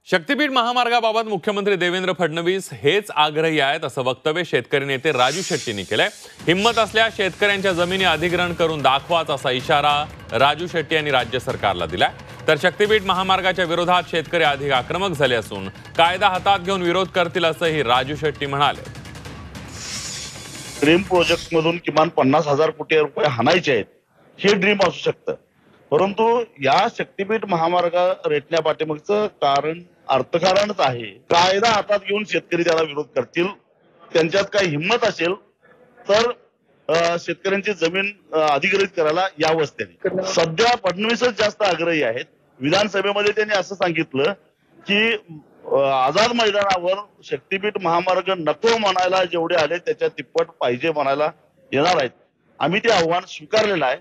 शक्तीपीठ महामार्गाबाबत मुख्यमंत्री देवेंद्र फडणवीस हेच आग्रही आहेत असं वक्तव्य शेतकरी नेते राजू शेट्टींनी केलंय। हिम्मत असल्यास शेतकऱ्यांच्या जमिनी अधिग्रहण करून दाखवाच असा इशारा राजू शेट्टी यांनी राज्य सरकारला दिलाय। तर शक्तीपीठ महामार्गाच्या विरोधात शेतकरी अधिक आक्रमक झाले असून कायदा हातात घेऊन विरोध करतील असंही राजू शेट्टी म्हणाले। ड्रीम प्रोजेक्ट मधून किमान 50,000 कोटी रुपये हाणायचे आहेत, हे ड्रीम असू शकतं, परंतु या शक्तीपीठ महामार्ग रेटण्या पाठीमागचं कारण अर्थकारणच आहे। कायदा हातात घेऊन शेतकरी त्याला विरोध करतील, त्यांच्यात काही हिंमत असेल तर शेतकऱ्यांची जमीन अधिग्रहित करायला यावंच त्यांनी। सध्या फडणवीसच जास्त आग्रही आहेत। विधानसभेमध्ये त्यांनी असं सांगितलं की आझाद मैदानावर शक्तीपीठ महामार्ग नको म्हणायला जेवढे आले त्याच्या तिप्पट पाहिजे म्हणायला येणार आहेत। आम्ही ते आव्हान स्वीकारलेलं आहे।